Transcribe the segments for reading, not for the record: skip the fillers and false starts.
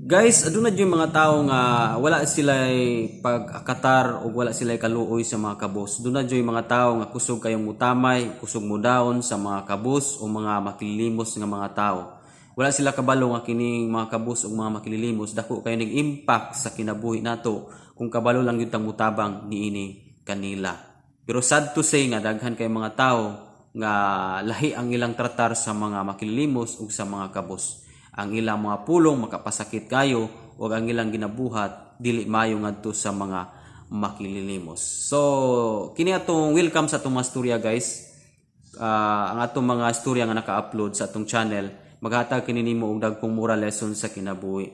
Guys, aduna yung mga tao nga wala sila'y pagakatar o wala sila'y kaluoy sa mga kabus. Aduna yung mga tao nga kusog kayong mutamay, kusog mo daon sa mga kabus o mga makililimos nga mga tao. Wala sila kabalo nga kining mga kabus o mga makililimos. Dako kayo nag-impact sa kinabuhi nato kung kabalo lang yung mutabang niini kanila. Pero sad to say nga daghan kay mga tao nga lahi ang ilang tratar sa mga makililimos o sa mga kabus. Ang ilang mga pulong makapasakit kayo o ang ilang ginabuhat dili mayo ngadto sa mga makililimos. So kini atong welcome sa atong mga storya guys. Ang atong mga storya nga naka-upload sa atong channel maghatag kini nimo og dagkong moral lesson sa kinabuhi.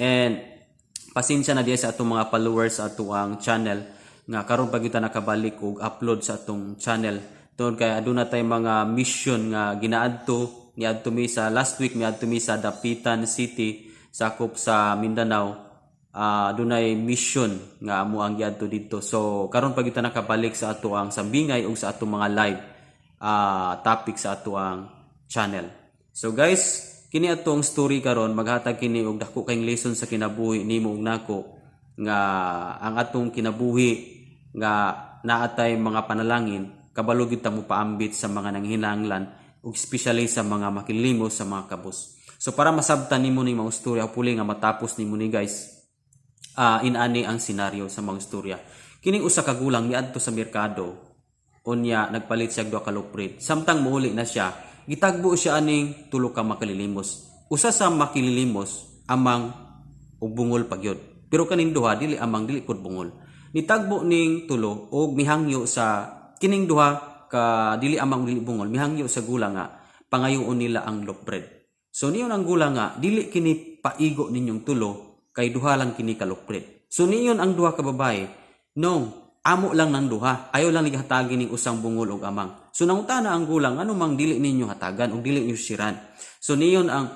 And pasensya na diya sa atong mga followers sa atong channel nga karon pa kita nakabalik og upload sa atong channel. Tungod kay aduna tay mga mission nga ginaadto niadto mi sa last week niadto mi sa Dapitan City sakop sa Mindanao. Dunay mission nga amo ang giadto dito. So karon pa kita nakabalik sa ato ang sambingay ug sa ato mga live topic sa ato ang channel. So guys, kini atong story karon maghatag kini og dako kayong lesson sa kinabuhi nimo ug nako nga ang atong kinabuhi nga naatay mga panalangin kabalo gyud ta mo paambit sa mga nanghinahanglan ug especially sa mga makilimos sa mga kabus. So para masabtan nimo ni mga istorya puli nga matapos nimo ni guys, inani ang senaryo sa mga istorya. Kining usa ka gulang niadto sa merkado unya nagpalit siya duha ka luprit. Samtang muuli na siya, gitagbo siya aning tulo ka makililimos. Usa sa makililimos amang ug bungol pagyod. Pero kaning duha dili amang dili pud bungol. Nitagbo ning tulo og mihangyo sa kining duha ka dili amang dili bungol mihangyo sa gulang nga pangayoon nila ang loaf bread. So niyon ang gulang nga dili kini paigo ninyong tulo kay duha lang kini ka loaf bread. So niyon ang duha ka babae nung amo lang ng duha ayo lang hatagin ning usang bungol og amang. So nangutana ang gulang ano mang dili ninyo hatagan og dili ninyo siran. So niyon ang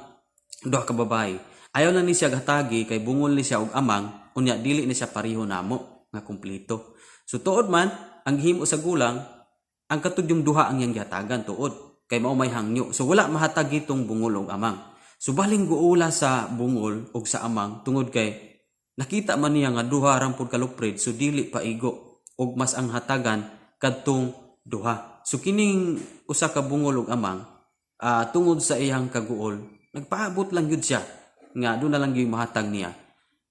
duha ka babae ayaw lang ni siya hatagi kay bungol ni siya og amang unya dili ni siya pareho namo nga kumpleto. So tuod man ang himo sa gulang ang katud yung duha ang yang gihatagan tuod kay mao may hangyo. So wala mahatag itong bungol og amang. So baling guula sa bungol og sa amang tungod kay nakita man niya nga duha ra pud kalupred so dili paigo og mas ang hatagan kadtong duha. So kining usa ka bungol og amang tungod sa iyang kaguol nagpaabot lang gyud siya nga do na lang gyud mahatag niya.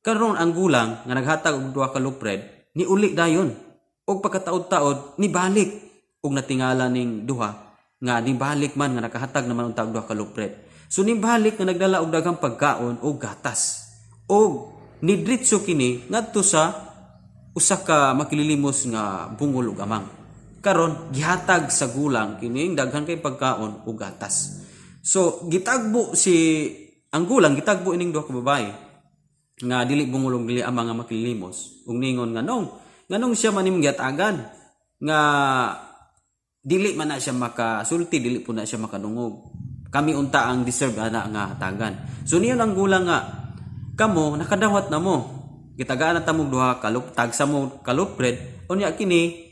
Karon ang gulang nga naghatag og duha ka lupred ni uli dayon og pagkataod-taod ni balik ug natingala ning duha nga nibalik man nga nakahatag naman ang duha ka lupred. So nibalik nga nagdala og daghang pagkaon o gatas. Og nidritso kini ngadto sa usa ka makililimos nga bungol ug amang. Karon gihatag sa gulang kining daghang kay pagkaon o gatas. So gitagbo ang gulang gitagbo ining duha ka babae nga dili bungol ug dili amang nga makililimos ug ningon nganong siya man imong gihatagan nga dili man na siya makasulti, dili po na siya makadungog. Kami unta ang deserve ana nga hatagan. So niyon ang gulang nga kamo nakadawat na mo. Gitagaan na tamog duha kaluptag sa mo kalupred unya kini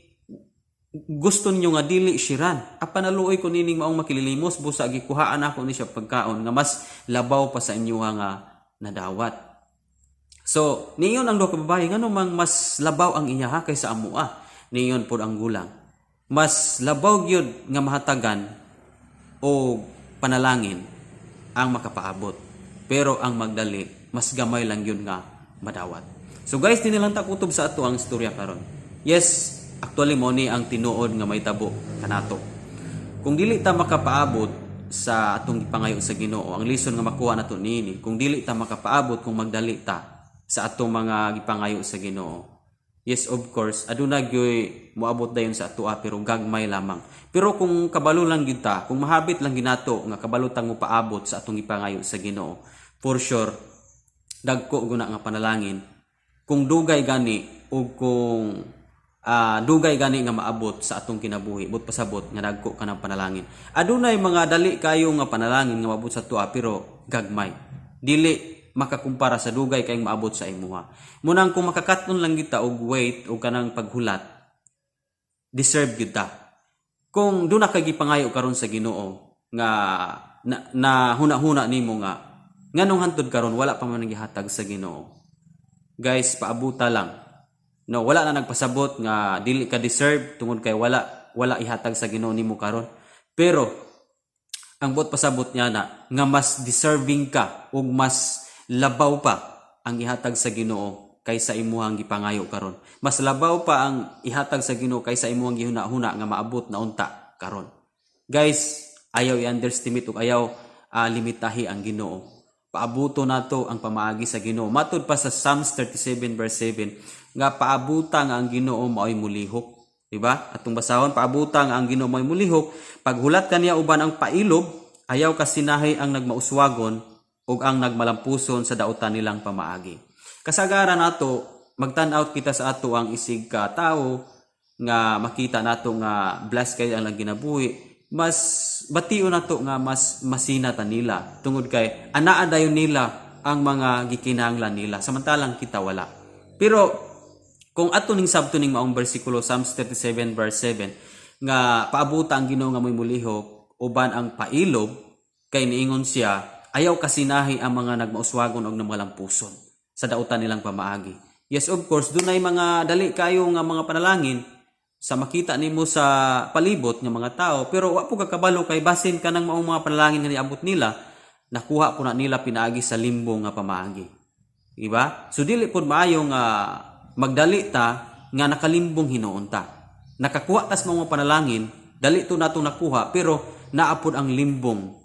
gusto ninyo nga dili siran. Apan naluoy ko nining maong makililimos busa gikuhaan ako ni siya pagkaon nga mas labaw pa sa inyo nga nadawat. So niyon ang duha ka babae ngano mang mas labaw ang iyaha kaysa amoa. Niyon pud ang gulang mas labaw gyud nga mahatagan o panalangin ang makapaabot. Pero ang magdali, mas gamay lang yun nga madawat. So guys, tinilang takutob sa ato ang istorya karon. Yes, actually mo ni ang tinuod nga may tabo kanato. Kung dili ta makapaabot sa atong ipangayo sa Ginoo, ang lesson nga makuha nato niini, kung dili ta makapaabot kung magdali ta sa atong mga gipangayo sa Ginoo. Yes, of course, aduna gyoy moabot dayon sa ato pero gagmay lamang. Pero kung kabalo lang gyud ta, kung mahabit lang ginato nga kabalo tang mo paabot sa atong ipangayo sa Ginoo, for sure dagko guna nga panalangin. Kung dugay gani o kung dugay gani nga maabot sa atong kinabuhi, but pasabot nga dagko ka ng panalangin. Adunay mga dali kayo nga panalangin nga maabot sa ato pero gagmay. Dili makakumpara sa dugay kayong maabot sa imuha. Munang kung makakaton lang kita og wait o kanang paghulat, deserve gyud ta. Kung do na kay gipangayo karon sa Ginoo nga na huna-huna nimo nga Nganong hantod karon wala pa man gihatag sa Ginoo. Guys, paabuta lang. No, wala na nagpasabot nga dili ka deserve tungod kay wala ihatag sa Ginoo nimo karon. Pero ang buot pasabot niya na nga mas deserving ka ug mas labaw pa ang ihatag sa Ginoo kaysa imuhang gipangayo karon. Mas labaw pa ang ihatag sa Ginoo kaysa imuhang gihuna-huna nga maabot na unta karon. Guys, ayaw i-underestimate ug ayaw limitahi ang Ginoo. Paabuto nato ang pamaagi sa Ginoo. Matud pa sa Psalms 37 verse 7 nga paabuta nga ang Ginoo mao'y mulihok, di ba? Atong basahon paabuta nga ang Ginoo mao'y mulihok, paghulat kaniya uban ang pailob, ayaw kasinahi ang nagmauswagon ug ang nagmalampuson sa dautan nilang pamaagi. Kasagaran nato magtan-out kita sa ato ang isig ka tawo nga makita nato nga blessed kay ang ginabuhi. Mas bation nato nga mas masinata nila tungod kay anaa dayon nila ang mga gikinahanglan nila samantalang kita wala. Pero kung ato ning sabto ning maong bersikulo Psalms 37 verse 7 nga paabuta ang Ginoo nga moy mulihok uban ang pailob kay niingon siya ayaw kasinahi ang mga nagmauswagon og namalampuson sa dautan nilang pamaagi. Yes, of course dunay mga dali kayo nga mga panalangin sa makita nimo sa palibot ng mga tao, pero wa po kakabalo kay basin ka ng maong mga panalangin nga niabot nila, nakuha po na nila pinaagi sa limbo nga pamaagi. Diba? So dili po maayo nga magdali ta nga nakalimbong hinuon ta. Nakakuha tas mga panalangin, dali to nato nakuha, pero naapod ang limbong.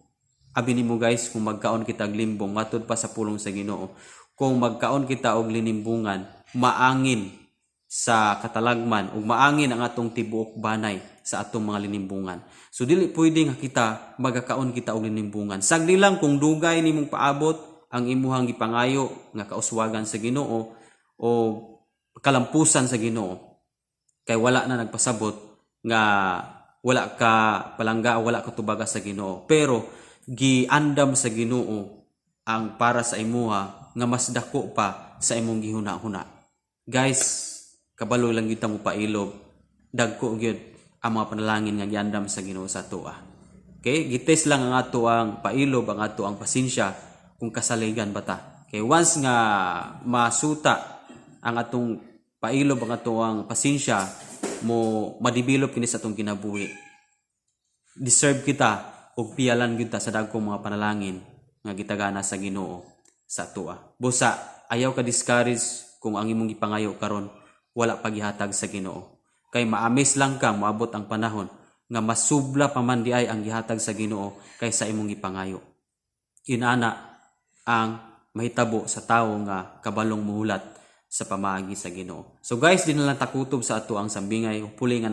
Abi nimo guys, kung magkaon kita og limbong, matud pa sa pulong sa Ginoo. Kung magkaon kita og linimbungan, maangin sa katalagman ug maangin ang atong tibuok banay sa atong mga linimbungan. So dili pwede nga kita magakaon kita og linimbungan. Sagdi lang kung dugay nimong paabot ang imuhang gipangayo nga kauswagan sa Ginoo o kalampusan sa Ginoo. Kay wala na nagpasabot nga wala ka palangga, wala ka tubaga sa Ginoo. Pero giandam sa Ginoo ang para sa imuha nga mas dako pa sa imong gihuna-huna. Guys, kabalo lang kita mo pailob, dagko gyud ang mga panalangin nga giandam sa Ginoo sa atoa. Okay, gites lang ang ato ang pailob, ang ato ang pasensya kung kasaligan bata. Okay, once nga masuta ang atong pailob, ang ato ang pasensya mo madevelop kini sa atong kinabuhi. Deserve kita og piyalan gyud ta sa dagkong mga panalangin nga gitagana sa Ginoo sa atoa. Busa ayaw ka discourage kung ang imong gipangayo karon wala paghihatag sa Ginoo. Kay maamis lang ka moabot ang panahon nga masubla pa man diay ang gihatag sa Ginoo kaysa imong gipangayo. Inana ang mahitabo sa tawo nga kabalong muhulat sa pamaagi sa Ginoo. So guys, di na lang takutob sa ato ang sambingay. Hopefully nga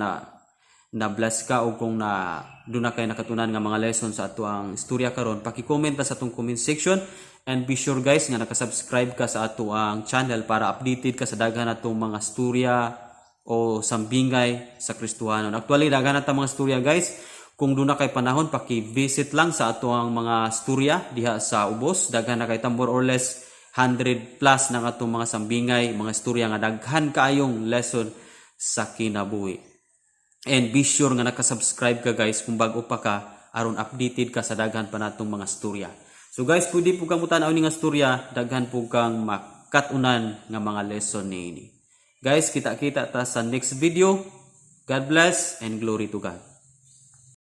na bless ka o kung na doon na kayo nakatunan nga mga lesson sa ato ang istorya karon, paki-comment sa atong comment section. And be sure guys nga nakasubscribe ka sa ato ang channel para updated ka sa daghan natong mga storya o sambingay sa Kristohanon. Actually, daghan natong mga storya guys. Kung doon na kay panahon, paki-visit lang sa ato ang mga storya diha sa Ubos. Daghan na kay tambor or less 100 plus ng atong mga sambingay, mga storya nga daghan kaayong lesson sa kinabuhi. And be sure nga nakasubscribe ka guys kung bago pa ka aron updated ka sa daghan pa natong mga storya. So guys, pwede po kang mutanaw ni nga storya, daghan po kang makatunan nga mga lesson ni ini. Guys, kita-kita ta sa next video. God bless and glory to God.